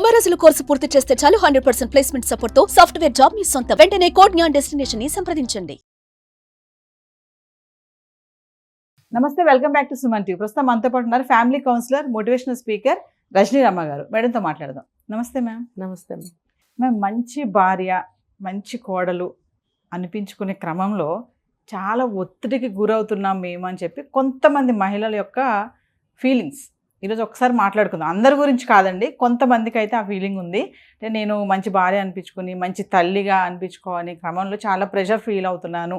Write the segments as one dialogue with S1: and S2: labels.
S1: 90 రోజుల కోర్సు పూర్తి చేస్తే చాలు 100% ప్లేస్మెంట్ సపోర్ట్ తో సాఫ్ట్వేర్ జాబ్ మీ సొంతం. వెంటనే కోడ్ జ్ఞాన్ డెస్టినేషన్ ని సంప్రదించండి.
S2: నమస్తే, welcome back to Suman TV. ప్రస్తుతం మనతో పాటు ఉన్నారు family counsellor, motivational speaker Rajani Ramma గారు. మేడంతో మాట్లాడదాం. నమస్తే మ్యామ్.
S3: నమస్తే
S2: మ్యామ్, మంచి భార్య, మంచి కోడలు అనిపించుకునే క్రమంలో చాలా ఒత్తిడికి గురవుతున్నాం మేము అని చెప్పి కొంతమంది మహిళల యొక్క ఫీలింగ్స్ ఈరోజు ఒకసారి మాట్లాడుకుందాం. అందరి గురించి కాదండి, కొంతమందికి అయితే ఆ ఫీలింగ్ ఉంది. అంటే నేను మంచి భార్య అనిపించుకుని మంచి తల్లిగా అనిపించుకోని క్రమంలో చాలా ప్రెషర్ ఫీల్ అవుతున్నాను.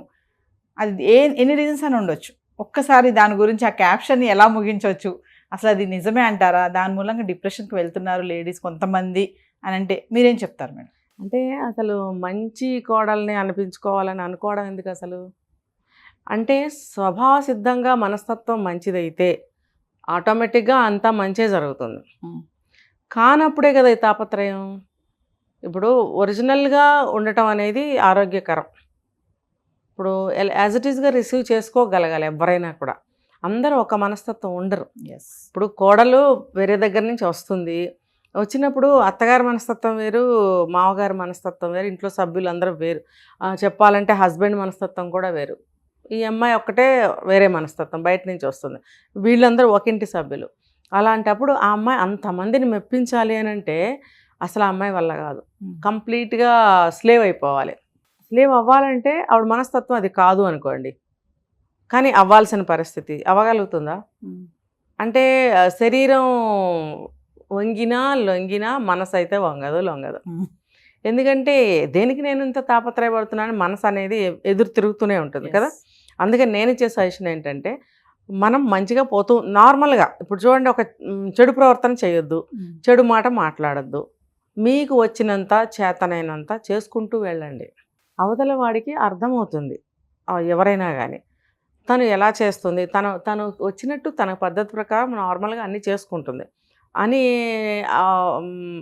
S2: అది ఎన్ని రీజన్స్ అని ఉండొచ్చు. ఒక్కసారి దాని గురించి ఆ క్యాప్షన్ని ఎలా ముగించవచ్చు, అసలు అది నిజమే అంటారా? దాని మూలంగా డిప్రెషన్కి వెళ్తున్నారు లేడీస్ కొంతమంది అని అంటే మీరేం చెప్తారు మేడం?
S3: అంటే అసలు మంచి కోడల్ని అనిపించుకోవాలని అనుకోవడం ఎందుకు అసలు? అంటే స్వభావ సిద్ధంగా మనస్తత్వం మంచిదైతే ఆటోమేటిక్గా అంతా మంచే జరుగుతుంది. కానప్పుడే కదా ఈ తాపత్రయం. ఇప్పుడు ఒరిజినల్గా ఉండటం అనేది ఆరోగ్యకరం. ఇప్పుడు యాజ్ ఇట్ ఈస్గా రిసీవ్ చేసుకోగలగాలి ఎవరైనా కూడా. అందరూ ఒక మనస్తత్వం ఉండరు. ఇప్పుడు కోడలు వేరే దగ్గర నుంచి వస్తుంది, వచ్చినప్పుడు అత్తగారి మనస్తత్వం వేరు, మామగారి మనస్తత్వం వేరు, ఇంట్లో సభ్యులందరూ వేరు. చెప్పాలంటే హస్బెండ్ మనస్తత్వం కూడా వేరు. ఈ అమ్మాయి ఒక్కటే వేరే మనస్తత్వం, బయట నుంచి వస్తుంది. వీళ్ళందరూ ఒకింటి సభ్యులు. అలాంటప్పుడు ఆ అమ్మాయి అంతమందిని మెప్పించాలి అని అంటే అసలు ఆ అమ్మాయి వల్ల కాదు. కంప్లీట్గా స్లేవ్ అయిపోవాలి. స్లేవ్ అవ్వాలంటే ఆవిడ మనస్తత్వం అది కాదు అనుకోండి, కానీ అవ్వాల్సిన పరిస్థితి అవ్వగలుగుతుందా? అంటే శరీరం వంగినా లొంగినా మనసు అయితే లొంగదు. ఎందుకంటే దేనికి నేను ఇంత తాపత్రయపడుతున్నాను, మనసు అనేది ఎదురు తిరుగుతూనే ఉంటుంది కదా. అందుకని నేను ఇచ్చే సజెషన్ ఏంటంటే, మనం మంచిగా పోతూ నార్మల్గా ఇప్పుడు చూడండి, ఒక చెడు ప్రవర్తన చేయొద్దు, చెడు మాట మాట్లాడద్దు, మీకు వచ్చినంత చేతనైనంత చేసుకుంటూ వెళ్ళండి. అవతల వాడికి అర్థమవుతుంది, ఎవరైనా కానీ తను ఎలా చేస్తుంది, తను వచ్చినట్టు తన పద్ధతి ప్రకారం నార్మల్గా అన్నీ చేసుకుంటుంది అని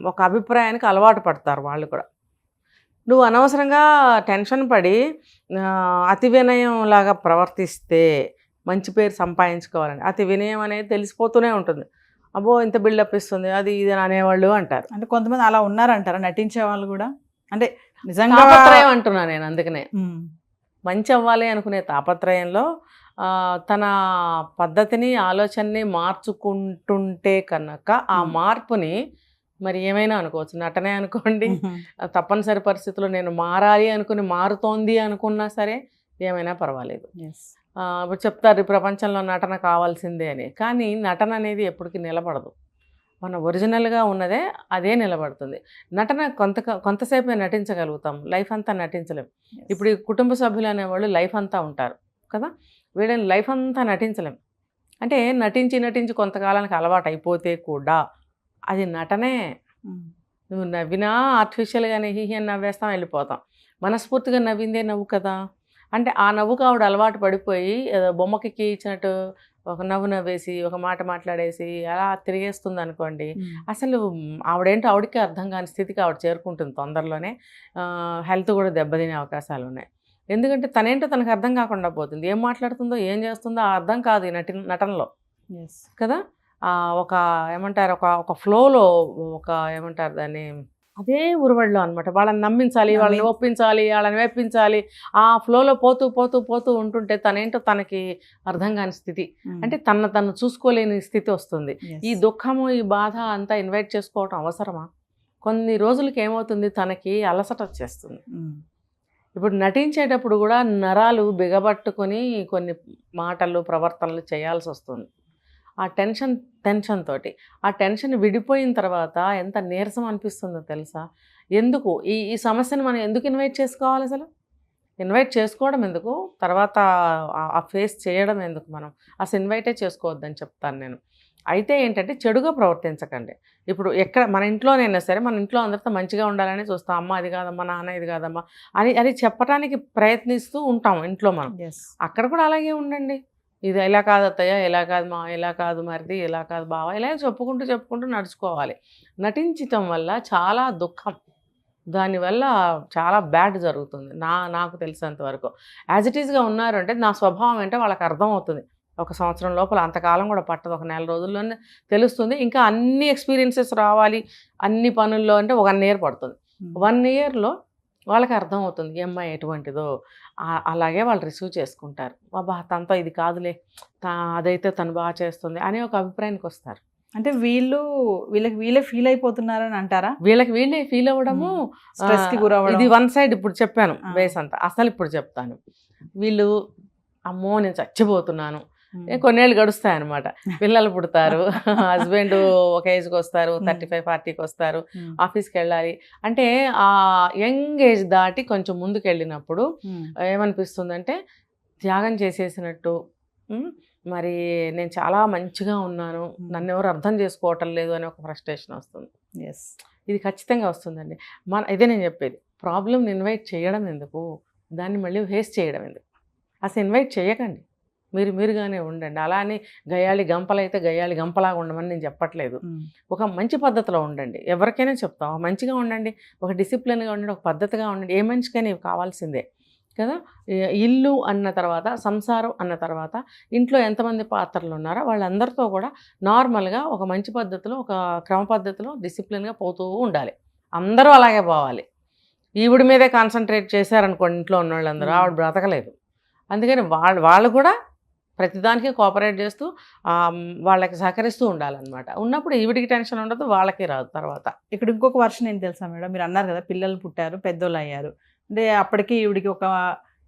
S3: ఒక అభిప్రాయానికి అలవాటు పడతారు వాళ్ళు కూడా. నువ్వు అనవసరంగా టెన్షన్ పడి అతి వినయం లాగా ప్రవర్తిస్తే మంచి పేరు సంపాదించుకోవాలని. అతి వినయం అనేది తెలిసిపోతూనే ఉంటుంది. అబ్బో ఇంత బిల్డప్ ఇస్తుంది అది ఇది అనేవాళ్ళు అంటారు.
S2: అంటే కొంతమంది అలా ఉన్నారంటారా, నటించే వాళ్ళు కూడా? అంటే నిజంగా
S3: తాపత్రయం అంటున్నా నేను. అందుకనే మంచి అవ్వాలి అనుకునే తాపత్రయంలో తన పద్ధతిని ఆలోచనని మార్చుకుంటుంటే కనుక ఆ మార్పుని మరి ఏమైనా అనుకోవచ్చు, నటనే అనుకోండి, తప్పనిసరి పరిస్థితుల్లో నేను మారాలి అనుకుని మారుతోంది అనుకున్నా సరే ఏమైనా పర్వాలేదు. ఇప్పుడు చెప్తారు ఈ ప్రపంచంలో నటన కావాల్సిందే అని, కానీ నటన అనేది ఎప్పటికీ నిలబడదు. మన ఒరిజినల్గా ఉన్నదే అదే నిలబడుతుంది. నటన కొంతసేపే నటించగలుగుతాం, లైఫ్ అంతా నటించలేం. ఇప్పుడు ఈ కుటుంబ సభ్యులు అనేవాళ్ళు లైఫ్ అంతా ఉంటారు కదా, వీళ్ళని లైఫ్ అంతా నటించలేం. అంటే నటించి కొంతకాలానికి అలవాటు అయిపోతే కూడా అది నటనే. నువ్వు నవ్వినా ఆర్టిఫిషియల్గానే హీహి అని నవ్వేస్తాం, వెళ్ళిపోతాం. మనస్ఫూర్తిగా నవ్విందే నవ్వు కదా. అంటే ఆ నవ్వుకు ఆవిడ అలవాటు పడిపోయి బొమ్మకి ఇచ్చినట్టు ఒక నవ్వు నవ్వేసి ఒక మాట మాట్లాడేసి అలా తిరిగేస్తుంది అనుకోండి, అసలు ఆవిడేంటో ఆవిడకి అర్థం కాని స్థితికి ఆవిడ చేరుకుంటుంది తొందరలోనే. హెల్త్ కూడా దెబ్బతినే అవకాశాలు ఉన్నాయి. ఎందుకంటే తనేంటో తనకు అర్థం కాకుండా పోతుంది. ఏం మాట్లాడుతుందో ఏం చేస్తుందో అర్థం కాదు ఈ నటనలో కదా. ఒక ఏమంటారు, ఒక ఫ్లోలో, ఒక ఏమంటారు దాన్ని, అదే ఉరువడిలో అనమాట. వాళ్ళని నమ్మించాలి, వాళ్ళని ఒప్పించాలి, వాళ్ళని వేపించాలి. ఆ ఫ్లోలో పోతూ ఉంటుంటే తనేంటో తనకి అర్థం కాని స్థితి, అంటే తను చూసుకోలేని స్థితి వస్తుంది. ఈ దుఃఖము ఈ బాధ అంతా ఇన్వైట్ చేసుకోవటం అవసరమా? కొన్ని రోజులకి ఏమవుతుంది, తనకి అలసట వచ్చేస్తుంది. ఇప్పుడు నటించేటప్పుడు కూడా నరాలు బిగబట్టుకొని కొన్ని మాటలు ప్రవర్తనలు చేయాల్సి వస్తుంది. ఆ టెన్షన్ తోటి ఆ టెన్షన్ విడిపోయిన తర్వాత ఎంత నీరసం అనిపిస్తుందో తెలుసా? ఎందుకు ఈ సమస్యను మనం ఎందుకు ఇన్వైట్ చేసుకోవాలి? అసలు ఇన్వైట్ చేసుకోవడం ఎందుకు, తర్వాత ఆ ఫేస్ చేయడం ఎందుకు? మనం అసలు ఇన్వైటే చేసుకోవద్దని చెప్తాను నేను. అయితే ఏంటంటే చెడుగా ప్రవర్తించకండి. ఇప్పుడు ఎక్కడ మన ఇంట్లోనైనా సరే, మన ఇంట్లో అందరితో మంచిగా ఉండాలని చూస్తాం. అమ్మ అది కాదమ్మా, నాన్న ఇది కాదమ్మా అని చెప్పడానికి ప్రయత్నిస్తూ ఉంటాం ఇంట్లో మనం. అక్కడ కూడా అలాగే ఉండండి. ఇది ఇలా కాదు అత్తయ్య, ఇలా కాదు మా, ఇలా కాదు మరిది, ఇలా కాదు బావ, ఇలా చెప్పుకుంటూ నడుచుకోవాలి. నటించటం వల్ల చాలా దుఃఖం, దానివల్ల చాలా బ్యాడ్ జరుగుతుంది నాకు తెలిసినంత వరకు. యాజ్ ఇట్ ఈస్గా ఉన్నారు అంటే నా స్వభావం ఏంటో వాళ్ళకి అర్థమవుతుంది. ఒక సంవత్సరం లోపల, అంతకాలం కూడా పట్టదు, ఒక నెల రోజుల్లోనే తెలుస్తుంది. ఇంకా అన్ని ఎక్స్పీరియన్సెస్ రావాలి అన్ని పనుల్లో అంటే 1 year పడుతుంది. 1 yearలో వాళ్ళకి అర్థమవుతుంది ఈ అమ్మాయి ఎటువంటిదో. అలాగే వాళ్ళు రిసీవ్ చేసుకుంటారు. బాబా తనతో ఇది కాదులే, అదైతే తను బాగా చేస్తుంది అనే ఒక అభిప్రాయానికి వస్తారు.
S2: అంటే వీళ్ళకి వీళ్ళే ఫీల్ అయిపోతున్నారని అంటారా?
S3: వీళ్ళకి వీళ్ళే ఫీల్ అవ్వడము,
S2: స్ట్రెస్ కి గురవ్వడం.
S3: ఇది 1 side ఇప్పుడు చెప్పాను బేస్ అంతా. అసలు ఇప్పుడు చెప్తాను. వీళ్ళు అమ్మో నేను చచ్చిపోతున్నాను, కొన్నేళ్ళు గడుస్తాయన్నమాట, పిల్లలు పుడతారు, హస్బెండ్ ఒక ఏజ్కి వస్తారు, 35-40కి వస్తారు, ఆఫీస్కి వెళ్ళాలి అంటే ఆ యంగ్ ఏజ్ దాటి కొంచెం ముందుకు వెళ్ళినప్పుడు ఏమనిపిస్తుందంటే త్యాగం చేసేసినట్టు, మరి నేను చాలా మంచిగా ఉన్నాను, నన్ను ఎవరు అర్థం చేసుకోవటం లేదు అని ఒక ఫ్రస్ట్రేషన్ వస్తుంది. ఇది ఖచ్చితంగా వస్తుందండి. ఇదే నేను చెప్పేది, ప్రాబ్లమ్ని ఇన్వైట్ చేయడం ఎందుకు, దాన్ని మళ్ళీ ఫేస్ చేయడం ఎందుకు? అసలు ఇన్వైట్ చేయకండి, మీరుగానే ఉండండి. అలా అని గయ్యాళి గంపలైతే గయ్యాళి గంపలాగా ఉండమని నేను చెప్పట్లేదు. ఒక మంచి పద్ధతిలో ఉండండి, ఎవరికైనా చెప్తాం మంచిగా ఉండండి, ఒక డిసిప్లిన్గా ఉండండి, ఒక పద్ధతిగా ఉండండి. ఏ మనిషికైనా ఇవి కావాల్సిందే కదా. ఇల్లు అన్న తర్వాత, సంసారం అన్న తర్వాత, ఇంట్లో ఎంతమంది పాత్రలు ఉన్నారో వాళ్ళందరితో కూడా నార్మల్గా ఒక మంచి పద్ధతిలో, ఒక క్రమ పద్ధతిలో డిసిప్లిన్గా పోతూ ఉండాలి. అందరూ అలాగే పోవాలి. ఈవిడ మీదే కాన్సన్ట్రేట్ చేశారనుకోండి ఇంట్లో ఉన్న వాళ్ళందరూ, ఆవిడ బ్రతకలేదు. అందుకని వాళ్ళు కూడా ప్రతిదానికి కోఆపరేట్ చేస్తూ వాళ్ళకి సహకరిస్తూ ఉండాలన్నమాట. ఉన్నప్పుడు ఈవిడికి టెన్షన్ ఉండదు, వాళ్ళకి రాదు. తర్వాత
S2: ఇక్కడ ఇంకొక వర్షన్ ఏం తెలుసా మేడం, మీరు అన్నారు కదా పిల్లలు పుట్టారు, పెద్దోళ్ళు అయ్యారు అంటే అప్పటికి ఈవిడికి ఒక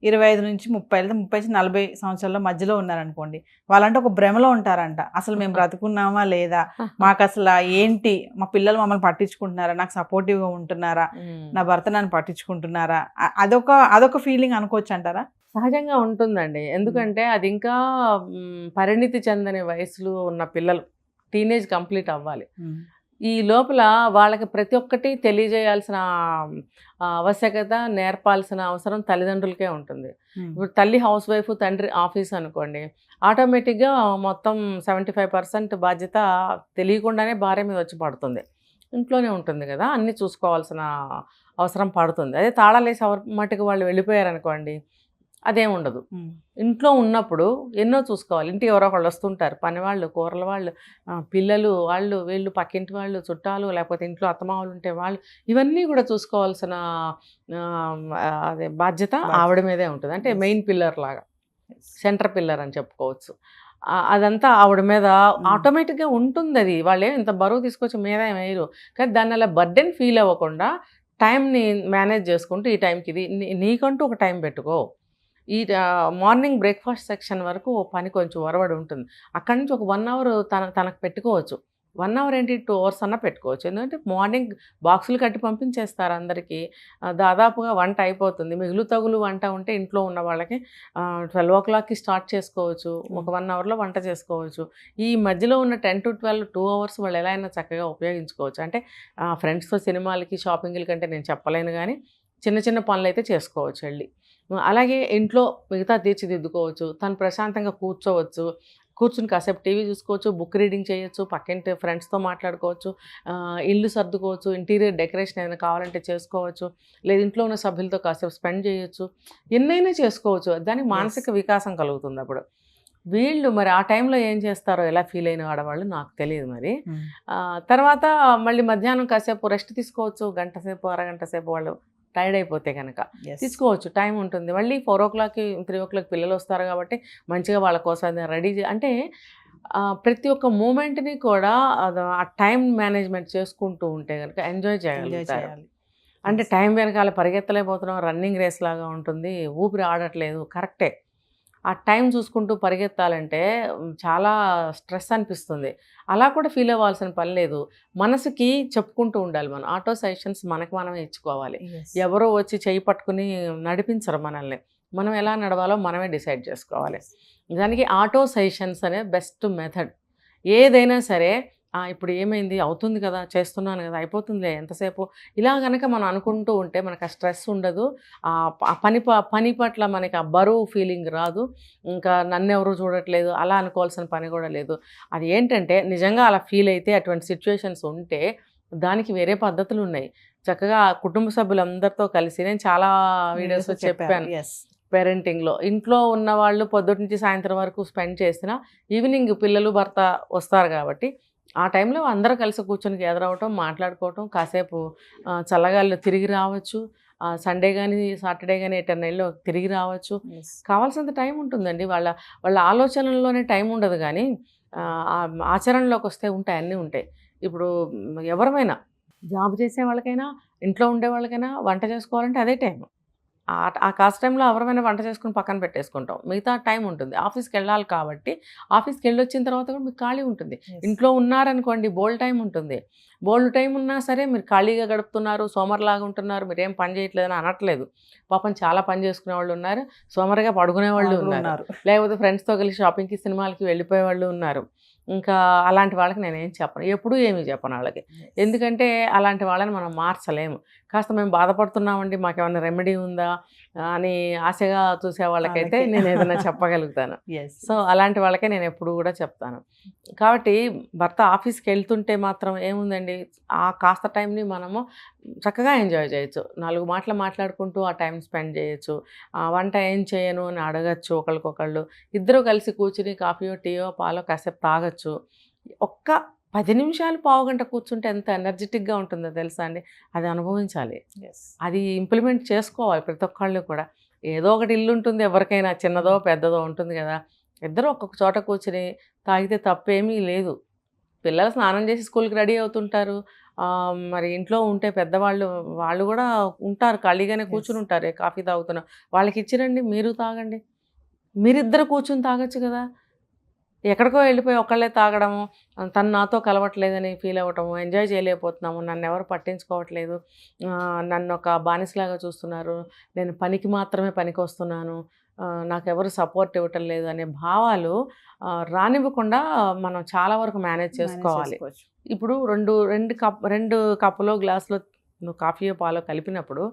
S2: 25 నుంచి 30 30 నుంచి 40 సంవత్సరాల మధ్యలో ఉన్నారనుకోండి, వాళ్ళంటే ఒక భ్రమలో ఉంటారంట. అసలు మేము బ్రతుకున్నామా లేదా, మాకు అసలు ఏంటి, మా పిల్లలు మమ్మల్ని పట్టించుకుంటున్నారా, నాకు సపోర్టివ్గా ఉంటున్నారా, నా భర్త నన్ను పట్టించుకుంటున్నారా, అదొక ఫీలింగ్ అనుకోవచ్చు అంటారా?
S3: సహజంగా ఉంటుందండి. ఎందుకంటే అది ఇంకా పరిణితి చెందని వయసులో ఉన్న పిల్లలు, టీనేజ్ కంప్లీట్ అవ్వాలి. ఈ లోపల వాళ్ళకి ప్రతి ఒక్కటి తెలియజేయాల్సిన ఆవశ్యకత, నేర్పాల్సిన అవసరం తల్లిదండ్రులకే ఉంటుంది. ఇప్పుడు తల్లి హౌస్ వైఫ్, తండ్రి ఆఫీస్ అనుకోండి, ఆటోమేటిక్గా మొత్తం 75% బాధ్యత తెలియకుండానే భార్య మీద వచ్చి పడుతుంది. ఇంట్లోనే ఉంటుంది కదా, అన్నీ చూసుకోవాల్సిన అవసరం పడుతుంది. అదే తాళాలేసి మట్టుకు వాళ్ళు వెళ్ళిపోయారనుకోండి, అదేం ఉండదు. ఇంట్లో ఉన్నప్పుడు ఎన్నో చూసుకోవాలి. ఇంటికి ఎవరో ఒకళ్ళు వస్తుంటారు, పనివాళ్ళు, కూరల వాళ్ళు, పిల్లలు, వాళ్ళు వీళ్ళు, పక్కింటి వాళ్ళు, చుట్టాలు, లేకపోతే ఇంట్లో అత్తమామలు ఉంటే వాళ్ళు, ఇవన్నీ కూడా చూసుకోవాల్సిన అదే బాధ్యత ఆవిడ మీదే ఉంటుంది. అంటే మెయిన్ పిల్లర్ లాగా, సెంటర్ పిల్లర్ అని చెప్పుకోవచ్చు. అదంతా ఆవిడ మీద ఆటోమేటిక్గా ఉంటుంది. అది వాళ్ళే ఇంత బరువు తీసుకొచ్చి మీద వేయరు, కానీ దాన్ని అలా బర్డెన్ ఫీల్ అవ్వకుండా టైంని మేనేజ్ చేసుకుంటూ, ఈ టైంకి ఇది నీకంటూ ఒక టైం పెట్టుకో. ఈ మార్నింగ్ బ్రేక్ఫాస్ట్ సెక్షన్ వరకు పని కొంచెం ఒరవడి ఉంటుంది. అక్కడి నుంచి ఒక 1 hour తనకు పెట్టుకోవచ్చు. 1 hour ఏంటి, 2 hours అన్నా పెట్టుకోవచ్చు. ఎందుకంటే మార్నింగ్ బాక్సులు కట్టి పంపించేస్తారు అందరికీ, దాదాపుగా వంట అయిపోతుంది. మిగులు తగులు వంట ఉంటే ఇంట్లో ఉన్న వాళ్ళకి 12 o'clockకి స్టార్ట్ చేసుకోవచ్చు, ఒక 1 hourలో వంట చేసుకోవచ్చు. ఈ మధ్యలో ఉన్న 10 to 12 2 hours వాళ్ళు ఎలా అయినా చక్కగా ఉపయోగించుకోవచ్చు. అంటే ఫ్రెండ్స్తో సినిమాలకి, షాపింగ్లకి అంటే నేను చెప్పలేను, కానీ చిన్న చిన్న పనులు అయితే చేసుకోవచ్చు వెళ్ళి. అలాగే ఇంట్లో మిగతా తీర్చిదిద్దుకోవచ్చు. తను ప్రశాంతంగా కూర్చుని కాసేపు టీవీ చూసుకోవచ్చు, బుక్ రీడింగ్ చేయొచ్చు, పక్కింటి ఫ్రెండ్స్తో మాట్లాడుకోవచ్చు, ఇల్లు సర్దుకోవచ్చు, ఇంటీరియర్ డెకరేషన్ ఏదైనా కావాలంటే చేసుకోవచ్చు, లేదు ఇంట్లో ఉన్న సభ్యులతో కాసేపు స్పెండ్ చేయొచ్చు, ఎన్నైనా చేసుకోవచ్చు. దానికి మానసిక వికాసం కలుగుతుంది. అప్పుడు వీళ్ళు మరి ఆ టైంలో ఏం చేస్తారో, ఎలా ఫీల్ అయిన ఆడవాళ్ళు నాకు తెలియదు. మరి తర్వాత మళ్ళీ మధ్యాహ్నం కాసేపు రెస్ట్ తీసుకోవచ్చు, గంట సేపు, అరగంట సేపు వాళ్ళు టైర్డ్ అయిపోతే కనుక తీసుకోవచ్చు, టైం ఉంటుంది. మళ్ళీ 4 o'clockకి 3 o'clock పిల్లలు వస్తారు కాబట్టి మంచిగా వాళ్ళ కోసం రెడీ అంటే ప్రతి ఒక్క మూమెంట్ని కూడా ఆ టైం మేనేజ్మెంట్ చేసుకుంటూ ఉంటే కనుక ఎంజాయ్ చేయగలుగుతారు. అంటే టైం వెనకాల పరిగెత్తలేకపోతున్నాం, రన్నింగ్ రేస్ లాగా ఉంటుంది, ఊపిరి ఆడట్లేదు, కరెక్టే. ఆ టైం చూసుకుంటూ పరిగెత్తాలంటే చాలా స్ట్రెస్ అనిపిస్తుంది. అలా కూడా ఫీల్ అవ్వాల్సిన పని లేదు. మనసుకి చెప్పుకుంటూ ఉండాలి. మనం ఆటో సజెషన్స్ మనకు మనమే ఇచ్చుకోవాలి. ఎవరో వచ్చి చేయి పట్టుకుని నడిపించరు మనల్ని, మనం ఎలా నడవాలో మనమే డిసైడ్ చేసుకోవాలి. దానికి ఆటో సజెషన్స్ అనే బెస్ట్ మెథడ్. ఏదైనా సరే ఇప్పుడు ఏమైంది, అవుతుంది కదా, చేస్తున్నాను కదా, అయిపోతుందిలే ఎంతసేపు, ఇలా కనుక మనం అనుకుంటూ ఉంటే మనకు ఆ స్ట్రెస్ ఉండదు. పని పట్ల మనకి ఆ బరువు ఫీలింగ్ రాదు. ఇంకా నన్ను ఎవరు చూడట్లేదు అలా అనుకోవాల్సిన పని కూడా లేదు. అది ఏంటంటే నిజంగా అలా ఫీల్ అయితే, అటువంటి సిచ్యువేషన్స్ ఉంటే దానికి వేరే పద్ధతులు ఉన్నాయి. చక్కగా కుటుంబ సభ్యులందరితో కలిసి, నేను చాలా వీడియోస్లో చెప్పాను, పేరెంటింగ్లో. ఇంట్లో ఉన్న వాళ్ళు పొద్దుటి నుంచి సాయంత్రం వరకు స్పెండ్ చేసినా ఈవినింగ్ పిల్లలు భర్త వస్తారు కాబట్టి ఆ టైంలో అందరూ కలిసి కూర్చొని గ్యాదర్ అవ్వటం, మాట్లాడుకోవటం, కాసేపు చల్లగాలిలో తిరిగి రావచ్చు. సండే కానీ సాటర్డే కానీ ఎటన్నా వెళ్ళి తిరిగి రావచ్చు. కావాల్సినంత టైం ఉంటుందండి. వాళ్ళ ఆలోచనల్లోనే టైం ఉండదు, కానీ ఆచరణలోకి వస్తే ఉంటాయి, అన్నీ ఉంటాయి. ఇప్పుడు ఎవరమైనా జాబ్ చేసే వాళ్ళకైనా ఇంట్లో ఉండే వాళ్ళకైనా వంట చేసుకోవాలంటే అదే టైం. ఆ కాస్త టైంలో ఎవరైనా వంట చేసుకుని పక్కన పెట్టేసుకుంటాం, మిగతా టైం ఉంటుంది. ఆఫీస్కి వెళ్ళాలి కాబట్టి ఆఫీస్కి వెళ్ళి వచ్చిన తర్వాత కూడా మీకు ఖాళీ ఉంటుంది. ఇంట్లో ఉన్నారనుకోండి బోల్డ్ టైం ఉంటుంది. బోల్డ్ టైం ఉన్నా సరే మీరు ఖాళీగా గడుపుతున్నారు, సోమరిలాగా ఉంటున్నారు, మీరేం పని చేయట్లేదని అనట్లేదు. పాపం చాలా పని చేసుకునే వాళ్ళు ఉన్నారు, సోమరిగా పడుకునే వాళ్ళు ఉన్నారు, లేకపోతే ఫ్రెండ్స్తో కలిసి షాపింగ్కి సినిమాలకి వెళ్ళిపోయే వాళ్ళు ఉన్నారు. ఇంకా అలాంటి వాళ్ళకి నేనేం చెప్పను, ఎప్పుడూ ఏమీ చెప్పను వాళ్ళకి. ఎందుకంటే అలాంటి వాళ్ళని మనం మార్చలేము. కాస్త మేము బాధపడుతున్నామండి, మాకేమైనా రెమెడీ ఉందా అని ఆశగా చూసే వాళ్ళకైతే నేను ఏదైనా చెప్పగలుగుతాను. సో అలాంటి వాళ్ళకే నేను ఎప్పుడు కూడా చెప్తాను. కాబట్టి భర్త ఆఫీస్కి వెళ్తుంటే మాత్రం ఏముందండి, ఆ కాస్త టైంని మనము చక్కగా ఎంజాయ్ చేయొచ్చు. 4 మాటలు మాట్లాడుకుంటూ ఆ టైం స్పెండ్ చేయొచ్చు. వంట ఏం చేయను అని అడగచ్చు ఒకళ్ళకొకళ్ళు. ఇద్దరు కలిసి కూర్చుని కాఫీయో టీయో పాలో కాసేపు తాగొచ్చు. ఒక్క 10 నిమిషాలు పావుగంట కూర్చుంటే ఎంత ఎనర్జెటిక్గా ఉంటుందో తెలుసా అండి. అది అనుభవించాలి, అది ఇంప్లిమెంట్ చేసుకోవాలి ప్రతి ఒక్కళ్ళు కూడా. ఏదో ఒకటి ఇల్లు ఉంటుంది ఎవరికైనా, చిన్నదో పెద్దదో ఉంటుంది కదా. ఇద్దరు ఒక్కొక్క చోట కూర్చుని తాగితే తప్పేమీ లేదు. పిల్లలు స్నానం చేసి స్కూల్కి రెడీ అవుతుంటారు. మరి ఇంట్లో ఉంటే పెద్దవాళ్ళు వాళ్ళు కూడా ఉంటారు, ఖాళీగానే కూర్చుని ఉంటారు, కాఫీ తాగుతున్నారు. వాళ్ళకి ఇచ్చిరండి, మీరు తాగండి. మీరిద్దరు కూర్చుని తాగొచ్చు కదా. ఎక్కడికో వెళ్ళిపోయి ఒకళ్ళే తాగడము, తను నాతో కలవట్లేదని ఫీల్ అవ్వటము, ఎంజాయ్ చేయలేకపోతున్నాము, నన్ను ఎవరు పట్టించుకోవట్లేదు, నన్ను ఒక బానిసలాగా చూస్తున్నారు, నేను పనికి మాత్రమే పనికి వస్తున్నాను, నాకెవరు సపోర్ట్ ఇవ్వటం లేదు అనే భావాలు రానివ్వకుండా మనం చాలా వరకు మేనేజ్ చేసుకోవాలి. ఇప్పుడు రెండు కప్పులో గ్లాసులో నువ్వు కాఫీయో పాలో కలిపినప్పుడు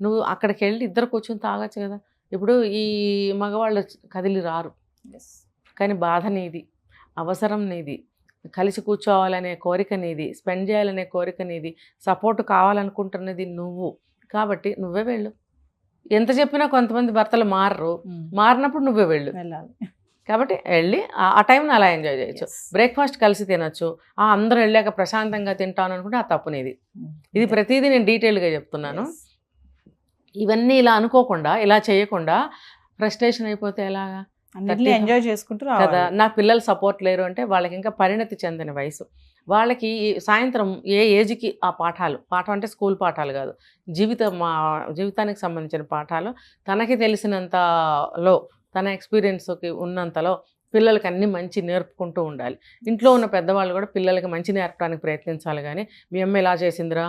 S3: నువ్వు అక్కడికి వెళ్ళి ఇద్దరు కూర్చొని తాగొచ్చు కదా. ఇప్పుడు ఈ మగవాళ్ళు కదిలి రారు, కానీ బాధ నీది, అవసరం నీది, కలిసి కూర్చోవాలనే కోరిక నీది, స్పెండ్ చేయాలనే కోరిక నీది, సపోర్ట్ కావాలనుకుంటున్నది నువ్వు. కాబట్టి నువ్వే వెళ్ళు. ఎంత చెప్పినా కొంతమంది భర్తలు మారినప్పుడు నువ్వే వెళ్ళు. కాబట్టి వెళ్ళి ఆ టైంని అలా ఎంజాయ్ చేయొచ్చు. బ్రేక్ఫాస్ట్ కలిసి తినొచ్చు. అందరూ వెళ్ళాక ప్రశాంతంగా తింటాను అనుకుంటే ఆ తప్పు నీది. ఇది ప్రతిదీ నేను డీటెయిల్గా చెప్తున్నాను. ఇవన్నీ ఇలా అనుకోకుండా, ఇలా చేయకుండా ఫ్రస్ట్రేషన్ అయిపోతే ఎలాగా
S2: ఎంజాయ్ చేసుకుంటూ
S3: కదా. నా పిల్లలు సపోర్ట్ లేరు అంటే వాళ్ళకి ఇంకా పరిణతి చెందిన వయసు. వాళ్ళకి సాయంత్రం ఏ ఏజ్కి ఆ పాఠం అంటే స్కూల్ పాఠాలు కాదు, జీవితానికి సంబంధించిన పాఠాలు తనకి తెలిసినంతలో, తన ఎక్స్పీరియన్స్కి ఉన్నంతలో పిల్లలకి అన్నీ మంచి నేర్పుకుంటూ ఉండాలి. ఇంట్లో ఉన్న పెద్దవాళ్ళు కూడా పిల్లలకి మంచి నేర్పడానికి ప్రయత్నించాలి. కానీ మీ అమ్మ ఇలా చేసిందిరా,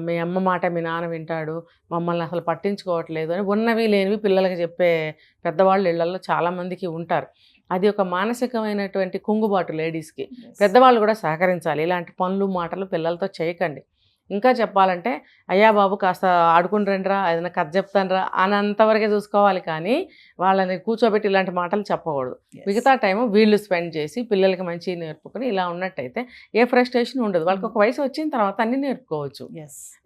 S3: మీ అమ్మ మాట మీ నాన్న వింటాడు, మమ్మల్ని అసలు పట్టించుకోవట్లేదు అని ఉన్నవి లేనివి పిల్లలకి చెప్పే పెద్దవాళ్ళు ఇళ్లలో చాలామందికి ఉంటారు. అది ఒక మానసికమైనటువంటి కుంగుబాటు లేడీస్కి. పెద్దవాళ్ళు కూడా సహకరించాలి. ఇలాంటి పనులు మాటలు పిల్లలతో చేయకండి. ఇంకా చెప్పాలంటే అయ్యా బాబు కాస్త ఆడుకుని రండిరా, ఏదైనా కథ చెప్తానురా అని అంతవరకే చూసుకోవాలి. కానీ వాళ్ళని కూర్చోబెట్టి ఇలాంటి మాటలు చెప్పకూడదు. మిగతా టైం వీళ్ళు స్పెండ్ చేసి పిల్లలకి మంచి నేర్పుకొని ఇలా ఉన్నట్టయితే ఏ ఫ్రస్ట్రేషన్ ఉండదు. వాళ్ళకి ఒక వయసు వచ్చిన తర్వాత అన్నీ నేర్పుకోవచ్చు.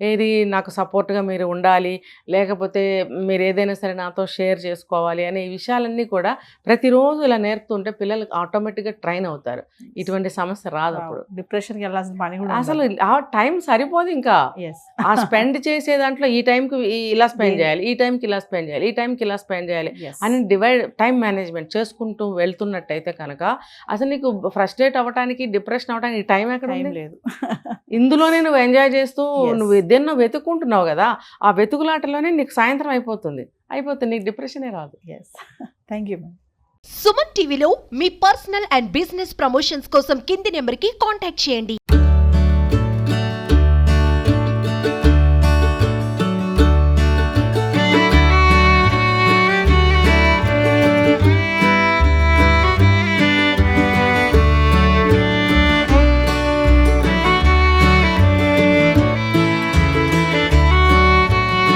S3: ఏది నాకు సపోర్ట్గా మీరు ఉండాలి, లేకపోతే మీరు ఏదైనా సరే నాతో షేర్ చేసుకోవాలి అనే ఈ విషయాలన్నీ కూడా ప్రతిరోజు ఇలా నేర్పుతుంటే పిల్లలు ఆటోమేటిక్గా ట్రైన్ అవుతారు. ఇటువంటి సమస్య రాదు. అప్పుడు
S2: డిప్రెషన్కి వెళ్ళాల్సిన పని కూడా
S3: అసలు ఆ టైం సరిపోదు. ఇంకా ఆ స్పెండ్ చేసే దాంట్లో ఈ టైంకి ఇలా స్పెండ్ చేయాలి, ఈ టైంకి ఇలా స్పెండ్ చేయాలి, ఈ టైంకి ఇలా స్పెండ్ చేయాలి అని టైం మేనేజ్మెంట్ చేసుకుంటూ వెళ్తున్నట్టయితే కనుక అసలు నీకు ఫ్రస్ట్రేట్ అవ్వడానికి, డిప్రెషన్ అవ్వడానికి టైం ఎక్కడ లేదు. ఇందులోనే నువ్వు ఎంజాయ్ చేస్తూ నువ్వు ఏదైనా వెతుక్కుంటున్నావు కదా, ఆ వెతుకులాటలోనే నీకు సాయంత్రం అయిపోతుంది, నీకు డిప్రెషనే రాదు.
S2: Thank you.
S4: సుమన్ టీవీలో మీ పర్సనల్ అండ్ బిజినెస్ ప్రమోషన్స్ కోసం కింది నెంబర్కి కాంటాక్ట్ చేయండి.